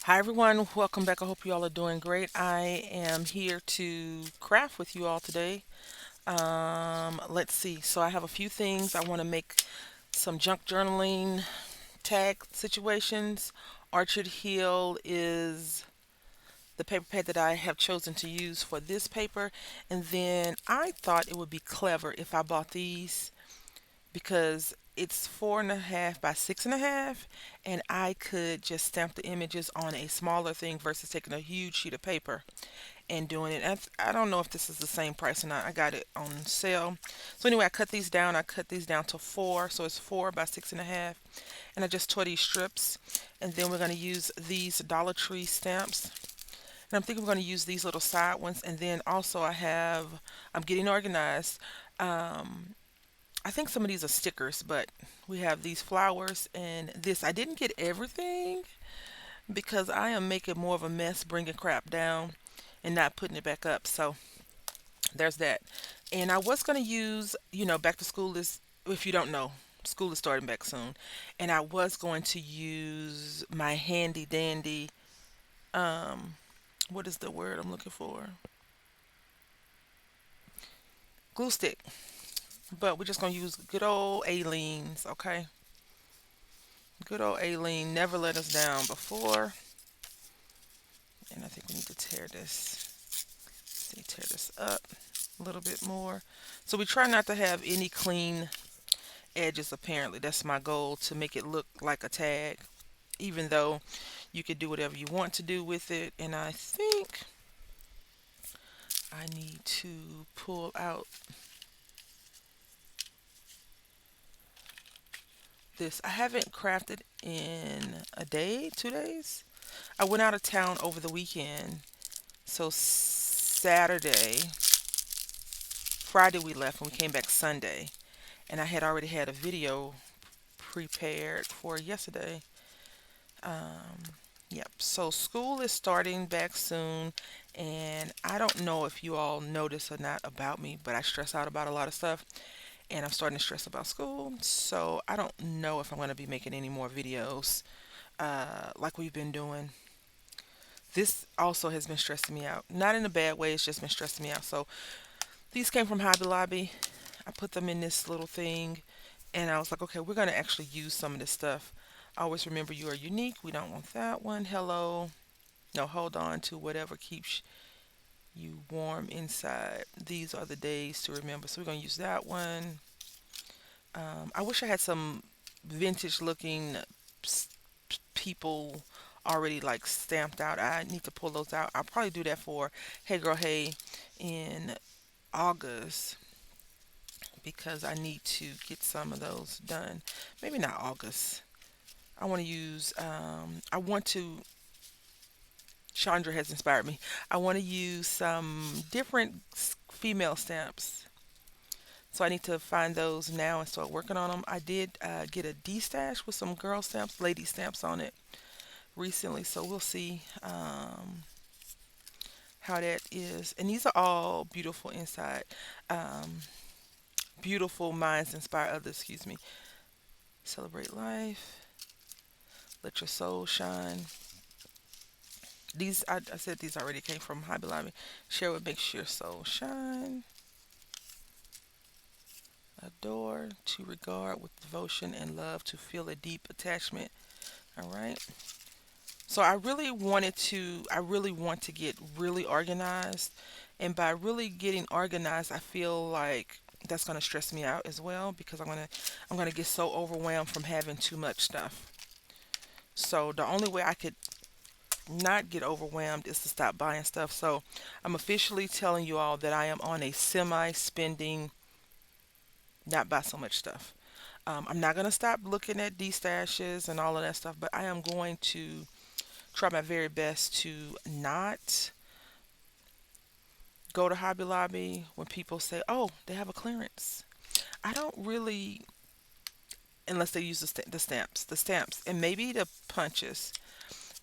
Hi everyone, welcome back. I hope you all are doing great. I am here to craft with you all today. Let's see. So I have a few things. I want to make some junk journaling tag situations. Orchard Hill is the paper pad that I have chosen to use for this paper. And then I thought it would be clever if I bought these because it's 4.5 by 6.5, and I could just stamp the images on a smaller thing versus taking a huge sheet of paper and doing it. I don't know if this is the same price or not. I got it on sale. So anyway, I cut these down. I cut these down to four, so it's 4 by 6.5, and I just tore these strips. And then we're going to use these Dollar Tree stamps. And I'm thinking we're going to use these little side ones. And then also I'm getting organized. Um, I think some of these are stickers, but we have these flowers and this. I didn't get everything because I am making more of a mess bringing crap down and not putting it back up. So there's that. And I was going to use, back to school is, if you don't know, school is starting back soon. And I was going to use my handy dandy, um, what is the word I'm looking for? Glue stick. But we're just going to use good old Aleene's, okay? Good old Aileen never let us down before. And I think we need to tear this. See, tear this up a little bit more. So we try not to have any clean edges apparently. That's my goal, to make it look like a tag. Even though you could do whatever you want to do with it. And I think I need to pull out this. I haven't crafted in a day, 2 days. I went out of town over the weekend. So Saturday, Friday we left and we came back Sunday. And I had already had a video prepared for yesterday. Um, yep. So school is starting back soon. And I don't know if you all notice or not about me, but I stress out about a lot of stuff. And I'm starting to stress about school. So I don't know if I'm going to be making any more videos like we've been doing. This also has been stressing me out. Not in a bad way, it's just been stressing me out. So these came from Hobby Lobby. I put them in this little thing, and I was like, okay, we're going to actually use some of this stuff. Always remember you are unique. We don't want that one. Hello. No, hold on to whatever keeps you warm inside. These are the days to remember. So we're going to use that one. I wish I had some vintage looking people already like stamped out. I need to pull those out. I'll probably do that for Hey Girl Hey in August because I need to get some of those done. Maybe not August. I want to use, I want to, Chandra has inspired me. I want to use some different female stamps. So I need to find those now and start working on them. I did get a D stash with some girl stamps, lady stamps on it recently. So we'll see how that is. And these are all beautiful inside. Um, Beautiful minds inspire others, excuse me. Celebrate life. Let your soul shine. I said these already came from Hobby Lobby. Share what makes your soul shine. Adore, to regard with devotion and love, to feel a deep attachment. All right. So I really want to get really organized. And by really getting organized, I feel like that's going to stress me out as well because I'm going to get so overwhelmed from having too much stuff. So the only way I could not get overwhelmed is to stop buying stuff. So I'm officially telling you all that I am on a semi spending, not buy so much stuff. I'm not going to stop looking at D stashes and all of that stuff, but I am going to try my very best to not go to Hobby Lobby when people say, oh, they have a clearance. I don't really, unless they use the stamps, and maybe the punches.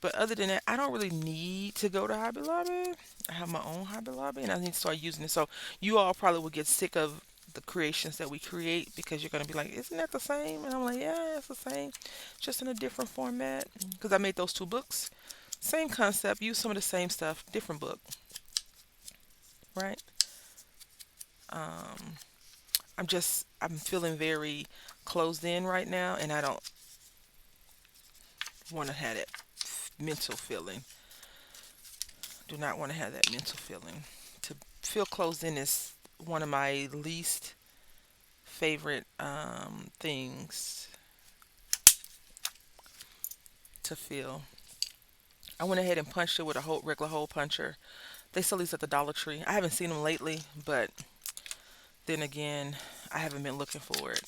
But other than that, I don't really need to go to Hobby Lobby. I have my own Hobby Lobby and I need to start using it. So you all probably will get sick of the creations that we create because you're going to be like, isn't that the same? And I'm like, yeah, it's the same, just in a different format. Because I made those two books. Same concept, use some of the same stuff, different book, right? Um, I'm feeling very closed in right now, and I don't want to have that mental feeling. Do not want to have that mental feeling. To feel closed in is one of my least favorite things to feel. I went ahead and punched it with a whole regular hole puncher. They sell these at the Dollar Tree. I haven't seen them lately, but then again, I haven't been looking for it.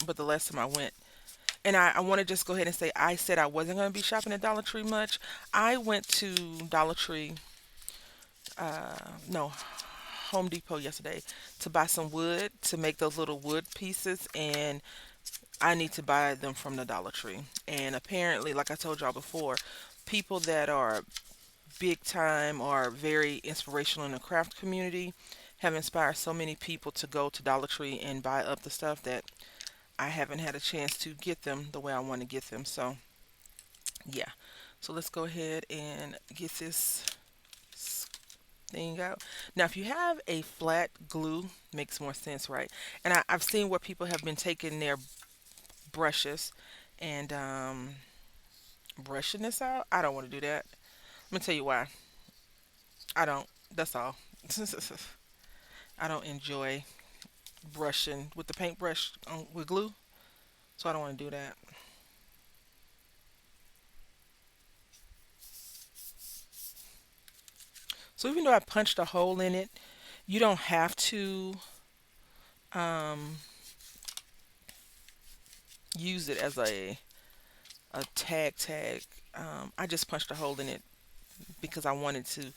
But the last time I went, and I want to just go ahead and say, I said I wasn't going to be shopping at Dollar Tree much. I went to Dollar Tree, no, Home Depot yesterday to buy some wood to make those little wood pieces, and I need to buy them from the Dollar Tree. And apparently, like I told y'all before, people that are big time or very inspirational in the craft community have inspired so many people to go to Dollar Tree and buy up the stuff that I haven't had a chance to get them the way I want to get them. So, yeah. So let's go ahead and get this thing out. Now, if you have a flat glue, makes more sense, right? And I've seen where people have been taking their brushes and brushing this out. I don't want to do that. Let me tell you why. I don't. That's all. I don't enjoy brushing with the paintbrush with glue, so I don't want to do that. So even though I punched a hole in it, you don't have to um, use it as a tag. I just punched a hole in it because I wanted to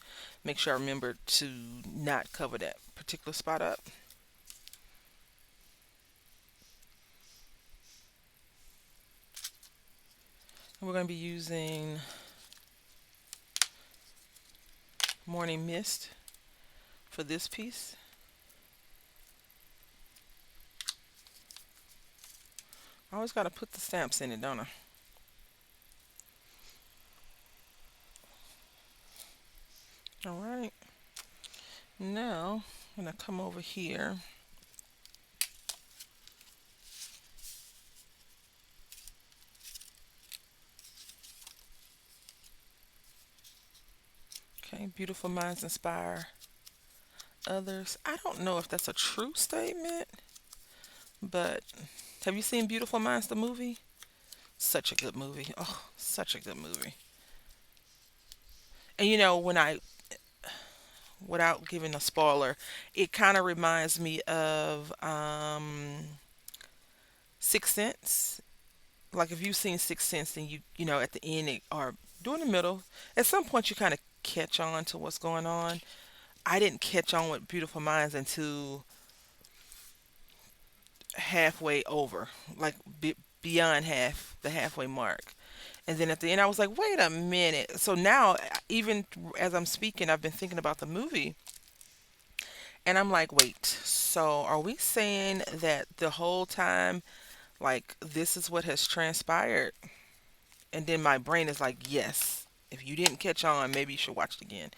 make sure I remembered to not cover that particular spot up. And we're going to be using Morning Mist for this piece. I always got to put the stamps in it, don't I? All right. Now I'm going to come over here. Okay, beautiful minds inspire others. I don't know if that's a true statement, but have you seen Beautiful Minds, the movie? Such a good movie. Oh, such a good movie. And when without giving a spoiler, it kind of reminds me of Sixth Sense. Like if you've seen Sixth Sense, then at the end or during the middle, at some point you kind of catch on to what's going on. I didn't catch on with Beautiful Minds until halfway over, like beyond the halfway mark. And then at the end, I was like, wait a minute. So now, even as I'm speaking, I've been thinking about the movie, and I'm like, wait, so are we saying that the whole time, like, this is what has transpired? And then my brain is like, yes. If you didn't catch on, maybe you should watch it again.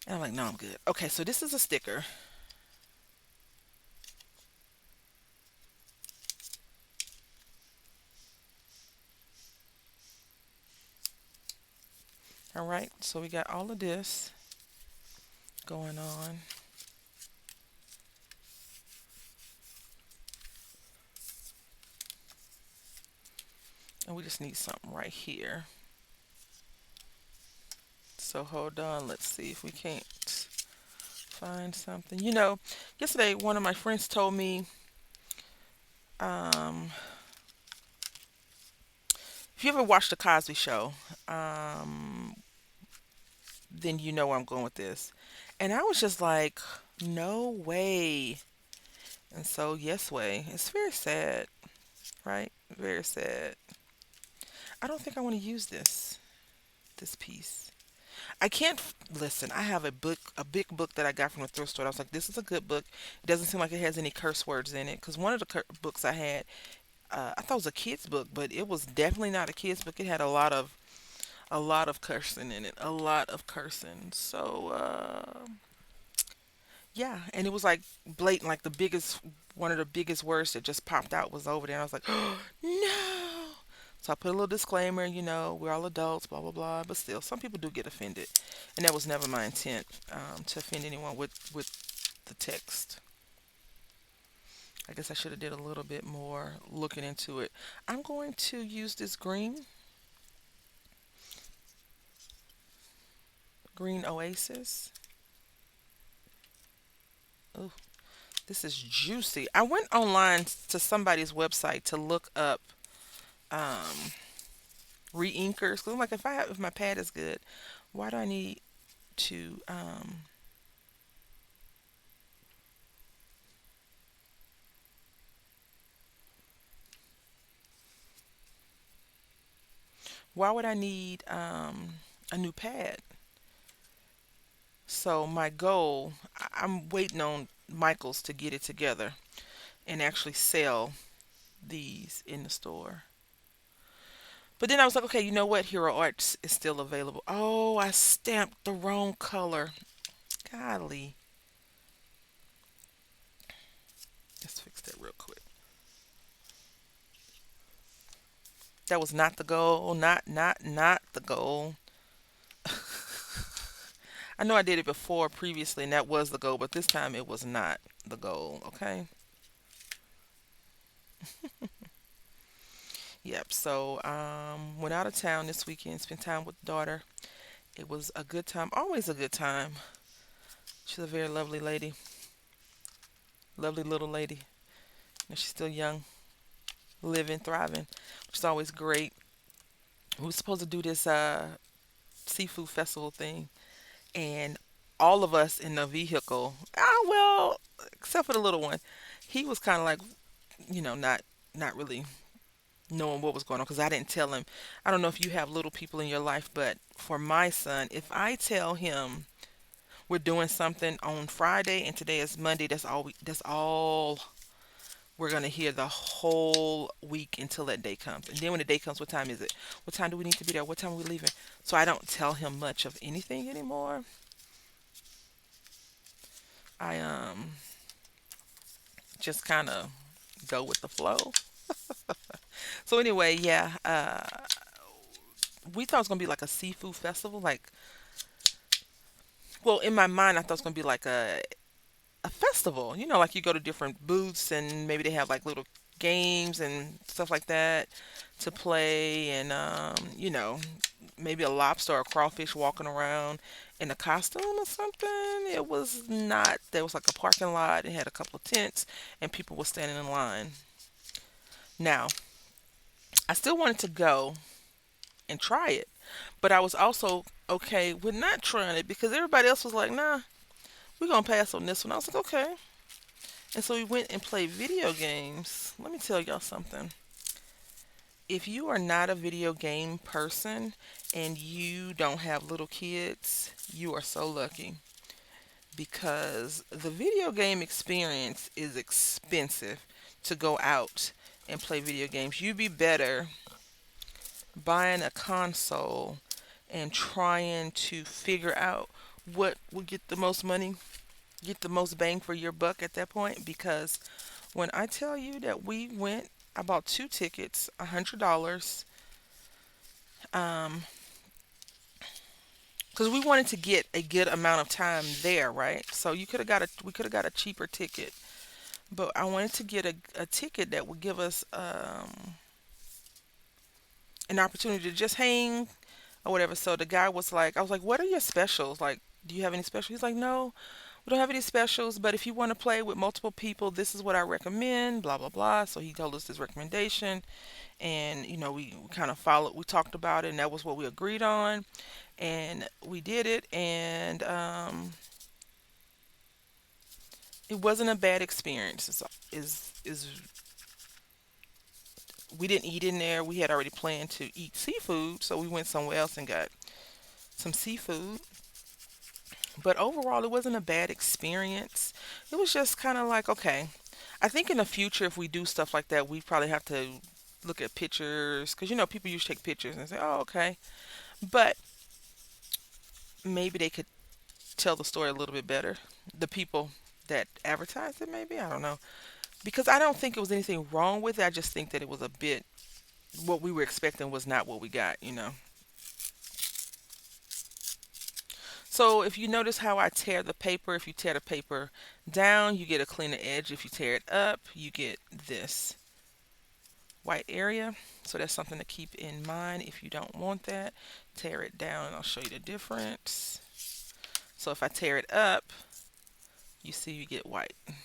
And I'm like, no, I'm good. Okay, so this is a sticker. All right, so we got all of this going on. And we just need something right here. So hold on, let's see if we can't find something. Yesterday one of my friends told me, um, if you ever watched the Cosby Show, um, then you know where I'm going with this. And I was just like, no way. And so, yes way. It's very sad, right? Very sad. I don't think I want to use this piece. I can't listen. I have a big book that I got from the thrift store. I was like, this is a good book. It doesn't seem like it has any curse words in it. Because one of the books I had, I thought it was a kid's book, but it was definitely not a kid's book. It had a lot of A lot of cursing in it. A lot of cursing. So yeah, and it was like blatant, like the biggest, one of the biggest words that just popped out was over there. And I was like, oh, no. So I put a little disclaimer, we're all adults, blah, blah, blah. But still, some people do get offended. And that was never my intent, to offend anyone with the text. I guess I should have did a little bit more looking into it. I'm going to use this green oasis. Ooh, this is juicy. I went online to somebody's website to look up um, re-inkers because I'm like, if my pad is good, why do I need to why would I need a new pad? So my goal, I'm waiting on Michaels to get it together and actually sell these in the store. But then I was like, okay, you know what? Hero Arts is still available. Oh, I stamped the wrong color. Golly. Let's fix that real quick. That was not the goal. Not the goal. I know I did it before previously and that was the goal, but this time it was not the goal, okay? Yep. So, went out of town this weekend, spent time with daughter. It was a good time, always a good time. She's a very lovely lady, lovely little lady. And she's still young, living, thriving, which is always great. We were supposed to do this seafood festival thing, and all of us in the vehicle, well, except for the little one, he was kind of like, not really knowing what was going on because I didn't tell him. I don't know if you have little people in your life, but for my son, if I tell him we're doing something on Friday and today is Monday, that's all we're gonna hear the whole week until that day comes. And then when the day comes, what time is it? What time do we need to be there? What time are we leaving? So I don't tell him much of anything anymore. I just kind of go with the flow. So anyway, yeah, we thought it was gonna be like a seafood festival. Like, well, in my mind, I thought it was gonna be like a festival. Like you go to different booths and maybe they have like little games and stuff like that to play, and maybe a lobster or a crawfish walking around in a costume or something. It was not. There was like a parking lot. It had a couple of tents and people were standing in line. Now, I still wanted to go and try it, but I was also okay with not trying it because everybody else was like, nah, we're gonna pass on this one. I was like, okay. And so we went and played video games. Let me tell y'all something. If you are not a video game person and you don't have little kids, you are so lucky because the video game experience is expensive to go out and play video games. You'd be better buying a console and trying to figure out what will get the most money, get the most bang for your buck at that point. Because when I tell you that we went, I bought two tickets, $100, um, because we wanted to get a good amount of time there, right? So we could have got a cheaper ticket, but I wanted to get a ticket that would give us an opportunity to just hang or whatever. So the guy was like, I was like, what are your specials? Like, do you have any specials? He's like, no, we don't have any specials, but if you want to play with multiple people, this is what I recommend, blah, blah, blah. So he told us his recommendation, and, we kind of followed, we talked about it, and that was what we agreed on, and we did it, and it wasn't a bad experience. Is We didn't eat in there. We had already planned to eat seafood, so we went somewhere else and got some seafood. But overall, it wasn't a bad experience. It was just kind of like, okay, I think in the future, if we do stuff like that, we probably have to look at pictures because people usually take pictures and say, oh, okay. But maybe they could tell the story a little bit better. The people that advertised it, maybe, I don't know. Because I don't think it was anything wrong with it. I just think that it was a bit, what we were expecting was not what we got. So if you notice how I tear the paper, if you tear the paper down, you get a cleaner edge. If you tear it up, you get this white area. So that's something to keep in mind. If you don't want that, tear it down and I'll show you the difference. So if I tear it up, you see you get white. If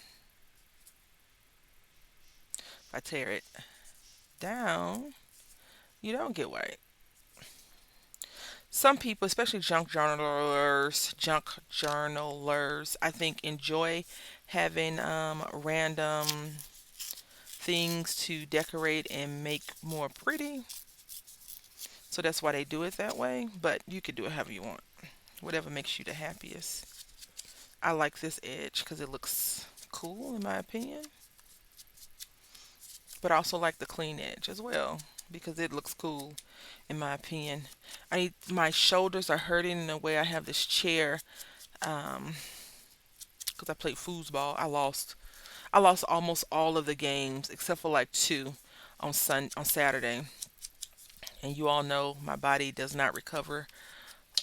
I tear it down, you don't get white. Some people, especially junk journalers, I think enjoy having random things to decorate and make more pretty. So that's why they do it that way. But you could do it however you want, whatever makes you the happiest. I like this edge because it looks cool in my opinion. But I also like the clean edge as well because it looks cool in my opinion. My shoulders are hurting in the way I have this chair um because I played foosball. I lost almost all of the games except for like two on Saturday. And you all know my body does not recover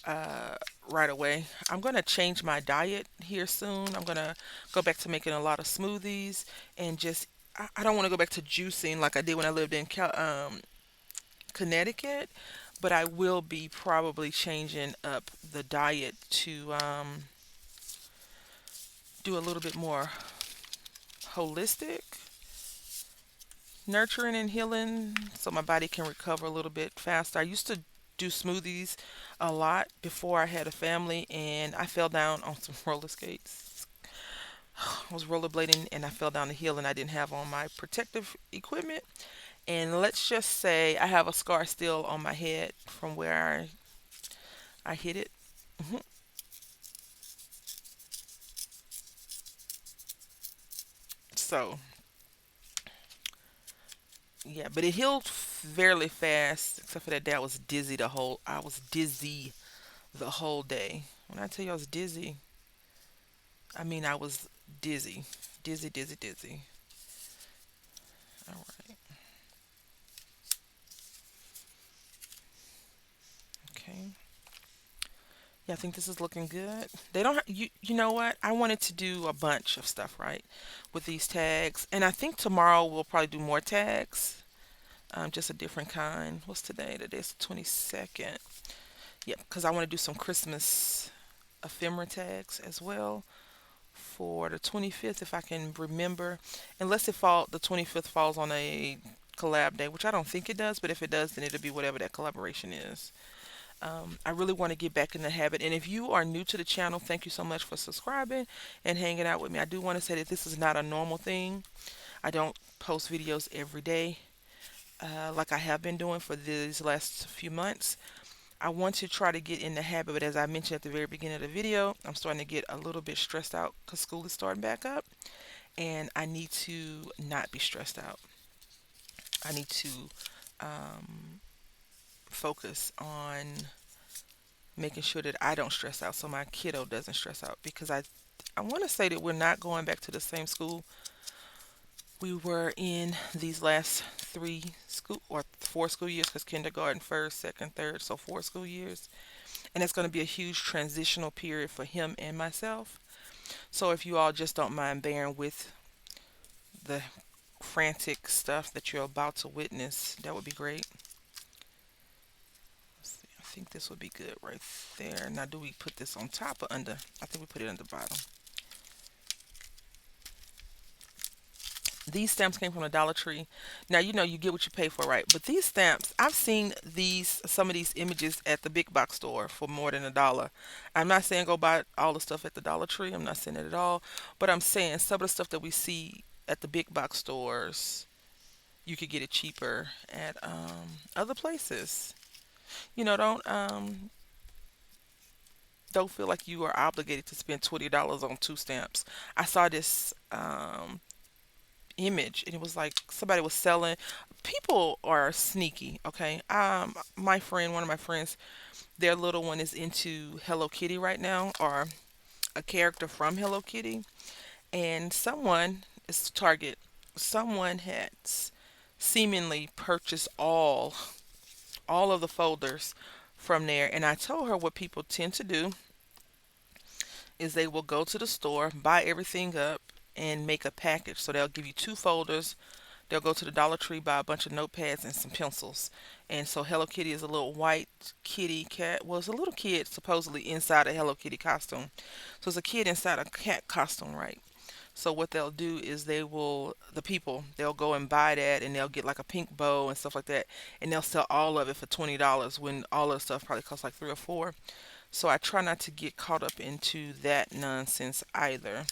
uh, right away. I'm gonna change my diet here soon. I'm gonna go back to making a lot of smoothies and just. I don't want to go back to juicing like I did when I lived in Connecticut, but I will be probably changing up the diet to do a little bit more holistic, nurturing and healing so my body can recover a little bit faster. I used to do smoothies a lot before I had a family and I fell down on some roller skates. I was rollerblading and I fell down the hill and I didn't have on my protective equipment. And let's just say I have a scar still on my head from where I hit it. Mhm. So, yeah, but it healed fairly fast, except for that day I was dizzy the whole day. When I tell you I was dizzy, I mean I was dizzy. Dizzy, dizzy, dizzy. All right. Okay. Yeah, I think this is looking good. They don't you know what? I wanted to do a bunch of stuff, right? With these tags. And I think tomorrow we'll probably do more tags. Just a different kind. What's today? Today's the 22nd. Yeah, because I want to do some Christmas ephemera tags as well for the 25th if I can remember. Unless the 25th falls on a collab day, which I don't think it does, but if it does, then it'll be whatever that collaboration is. I really want to get back in the habit. And if you are new to the channel, thank you so much for subscribing and hanging out with me. I do want to say that this is not a normal thing. I don't post videos every day like I have been doing for these last few months. I want to try to get in the habit, but as I mentioned at the very beginning of the video, I'm starting to get a little bit stressed out because school is starting back up, and I need to not be stressed out. I need to um, focus on making sure that I don't stress out so my kiddo doesn't stress out because I want to say that we're not going back to the same school we were in these last 4 school years because kindergarten, first, second, third, so 4 school years. And it's going to be a huge transitional period for him and myself. So if you all just don't mind bearing with the frantic stuff that you're about to witness, that would be great. Let's see, I think this would be good right there. Now, do we put this on top or under? I think we put it on the bottom. These stamps came from the Dollar Tree. Now you know you get what you pay for, right? But these stamps, I've seen some of these images at the big box store for more than $1. I'm not saying go buy all the stuff at the Dollar Tree. I'm not saying it at all. But I'm saying some of the stuff that we see at the big box stores, you could get it cheaper at other places. You know, don't feel like you are obligated to spend $20 on two stamps. I saw this image and it was like somebody was selling. People are sneaky, okay? One of my friends, Their little one is into Hello Kitty right now, or a character from Hello Kitty. And someone, it's Target, someone had seemingly purchased all of the folders from there. And I told her what people tend to do is they will go to the store, buy everything up, and make a package. So they'll give you two folders. They'll go to the Dollar Tree, buy a bunch of notepads and some pencils. And so Hello Kitty is a little white kitty cat. Well, it's a little kid supposedly inside a Hello Kitty costume. So it's a kid inside a cat costume, right? So what they'll do is the people, they'll go and buy that, and they'll get like a pink bow and stuff like that. And they'll sell all of it for $20 when all of the stuff probably costs like three or four. So I try not to get caught up into that nonsense either.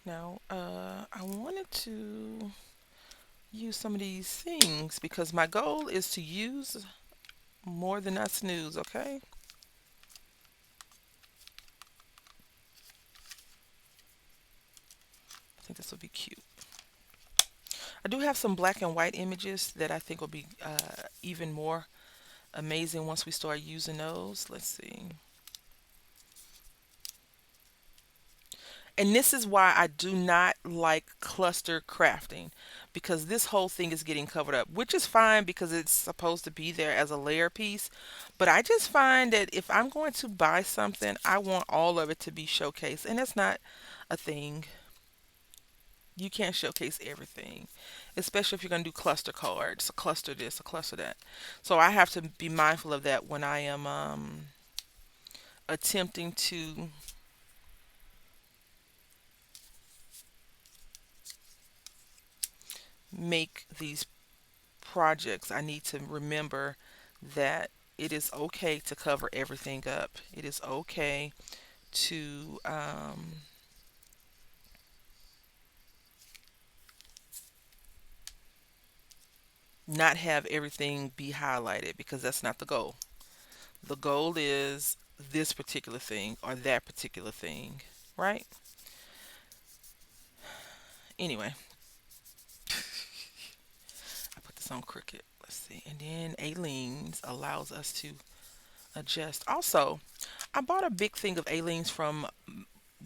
Now, I wanted to use some of these things because my goal is to use more than I snooze, okay? I think this will be cute. I do have some black and white images that I think will be even more amazing once we start using those. Let's see. And this is why I do not like cluster crafting, because this whole thing is getting covered up, which is fine because it's supposed to be there as a layer piece. But I just find that if I'm going to buy something, I want all of it to be showcased. And that's not a thing. You can't showcase everything, especially if you're going to do cluster cards, a cluster this, a cluster that. So I have to be mindful of that when I am attempting to make these projects. I need to remember that it is okay to cover everything up. It is okay to not have everything be highlighted, because that's not the goal. The goal is this particular thing or that particular thing, right? Anyway, I put this on Cricut. Let's see. And then Aleene's allows us to adjust. Also, I bought a big thing of Aleene's from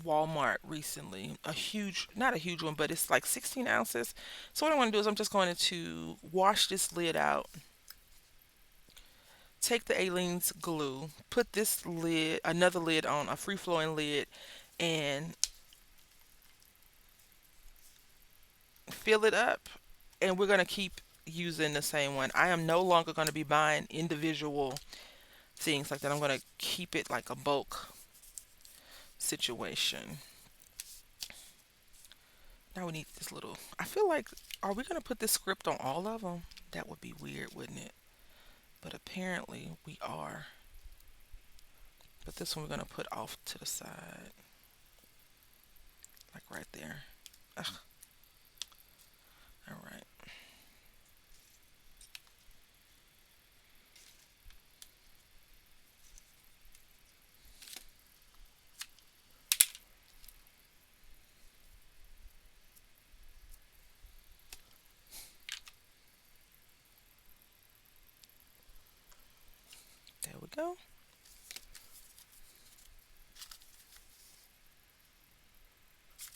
Walmart recently. A huge, not a huge one, but it's like 16 ounces. So what I want to do is I'm just going to wash this lid out, take the Aleene's glue, put this lid, another lid on, a free flowing lid, and fill it up. And we're going to keep using the same one. I am no longer going to be buying individual things like that. I'm going to keep it like a bulk situation. Now we need this little, I feel like, are we going to put this script on all of them? That would be weird, wouldn't it? But apparently we are. But this one we're going to put off to the side. Like right there. Ugh. All right. There we go.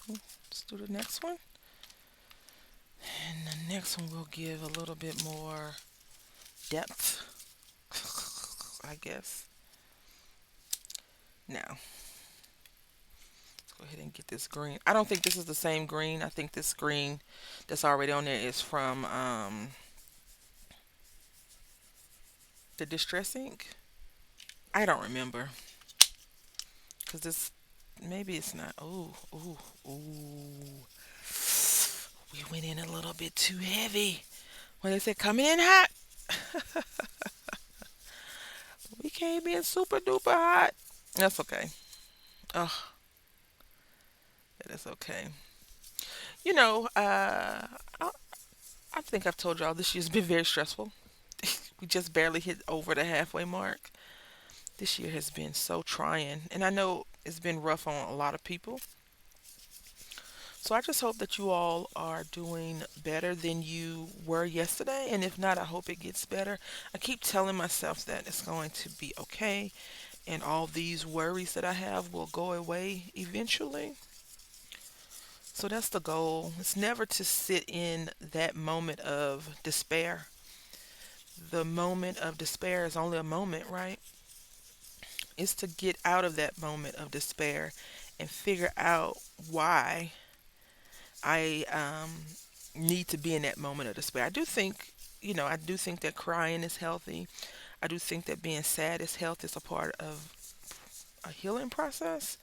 Let's do the next one. And the next one will give a little bit more depth, I guess. Now, let's go ahead and get this green. I don't think this is the same green. I think this green that's already on there is from the Distress ink. I don't remember. Because this, maybe it's not. Ooh, ooh, ooh. We went in a little bit too heavy. When they said coming in hot, we came in super duper hot. That's okay. Oh, that is okay. You know, I think I've told y'all this year's been very stressful. We just barely hit over the halfway mark. This year has been so trying, and I know it's been rough on a lot of people. So I just hope that you all are doing better than you were yesterday. And if not, I hope it gets better. I keep telling myself that it's going to be okay and all these worries that I have will go away eventually. So that's the goal. It's never to sit in that moment of despair. The moment of despair is only a moment, right? It's to get out of that moment of despair and figure out why I need to be in that moment of despair. I do think, I do think that crying is healthy. I do think that being sad is healthy. It's a part of a healing process.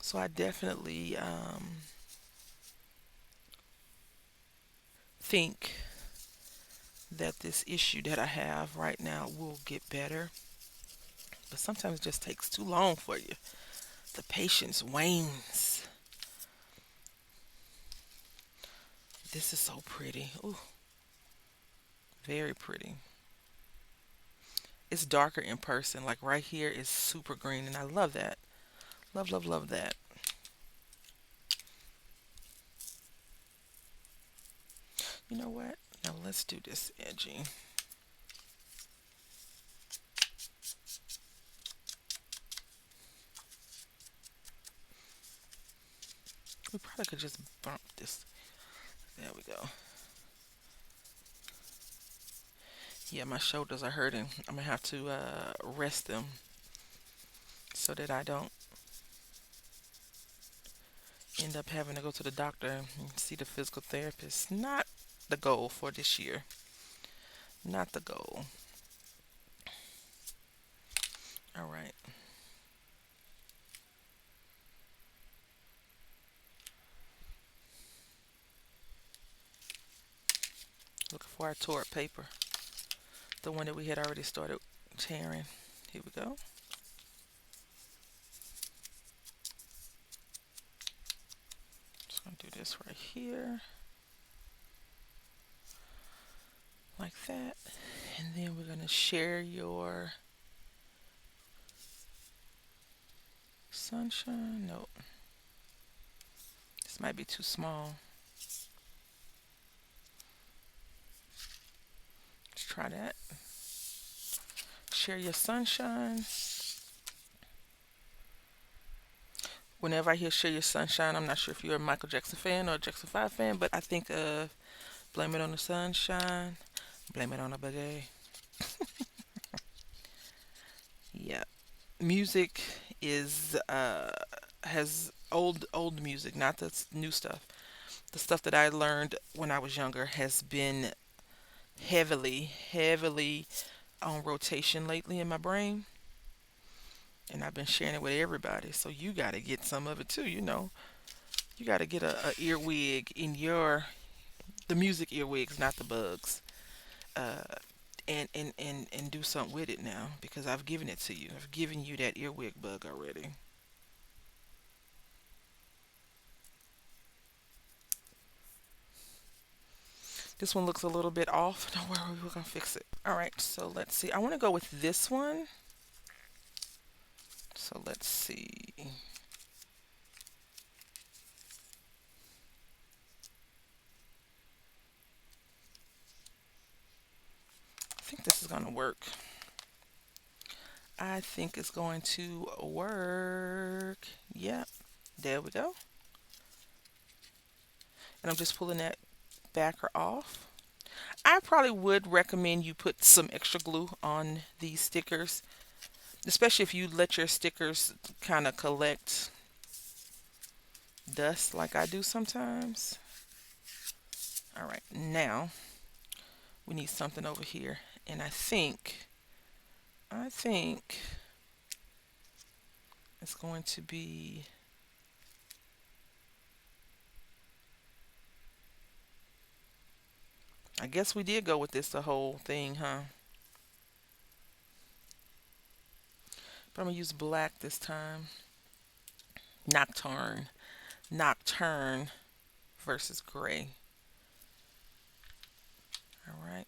So I definitely think that this issue that I have right now will get better. But sometimes it just takes too long for you. The patience wanes. This is so pretty. Ooh, very pretty. It's darker in person. Like right here is super green, and I love that. Love, love, love that. You know what? Now let's do this edging. We probably could just bump this. There we go. Yeah, my shoulders are hurting. I'm gonna have to rest them so that I don't end up having to go to the doctor and see the physical therapist. Not the goal for this year. Not the goal. All right. Looking for our tore paper. The one that we had already started tearing. Here we go. Just gonna do this right here. Like that. And then we're gonna share your sunshine. No, this might be too small. Let's try that. Share your sunshine. Whenever I hear Share Your Sunshine, I'm not sure if you're a Michael Jackson fan or a Jackson 5 fan, but I think of Blame It on the Sunshine, Blame It on the Boogie. Yeah. Music is, has old music, not the new stuff. The stuff that I learned when I was younger has been heavily on rotation lately in my brain. And I've been sharing it with everybody. So you got to get some of it too, you know. You got to get a earwig in the music earwigs, not the bugs. Uh, and do something with it now because I've given it to you. I've given you that earwig bug already. This one looks a little bit off. Don't worry, we're gonna fix it. All right, so let's see. I want to go with this one. So let's see. I think this is gonna work. I think it's going to work. Yep, there we go. And I'm just pulling that backer off. I probably would recommend you put some extra glue on these stickers, especially if you let your stickers kind of collect dust like I do sometimes. All right, now we need something over here. And I think it's going to be, I guess we did go with this the whole thing, huh? But I'm gonna use black this time. Nocturne. Nocturne versus gray. All right.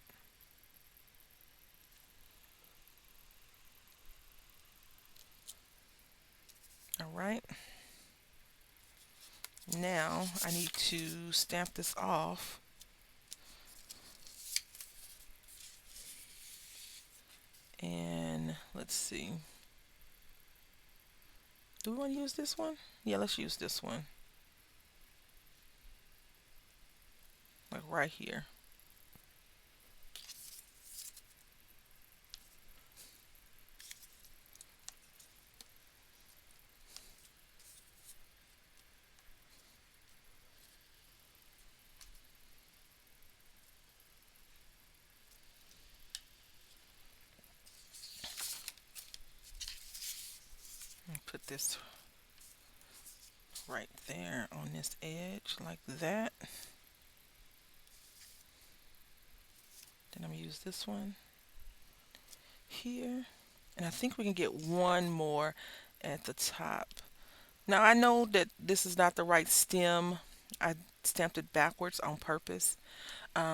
All right. Now I need to stamp this off. And let's see. Do we want to use this one? Yeah, let's use this one. Like right here. Put this right there on this edge like that. Then I'm gonna use this one here. And I think we can get one more at the top. Now I know that this is not the right stem. I stamped it backwards on purpose.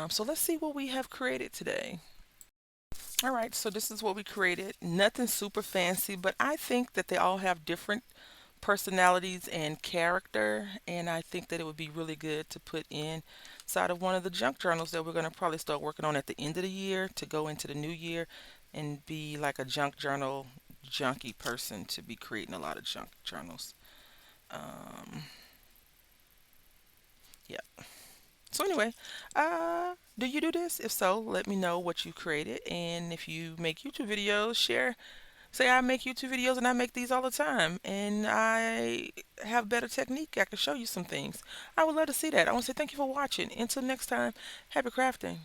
So let's see what we have created today. All right, so this is what we created. Nothing super fancy, but I think that they all have different personalities and character, and I think that it would be really good to put inside of one of the junk journals that we're going to probably start working on at the end of the year to go into the new year and be like a junk journal junkie person to be creating a lot of junk journals. Um, yeah. So anyway, do you do this? If so, let me know what you created, and if you make YouTube videos, share. Say I make YouTube videos and I make these all the time and I have better technique. I can show you some things. I would love to see that. I want to say thank you for watching. Until next time, happy crafting.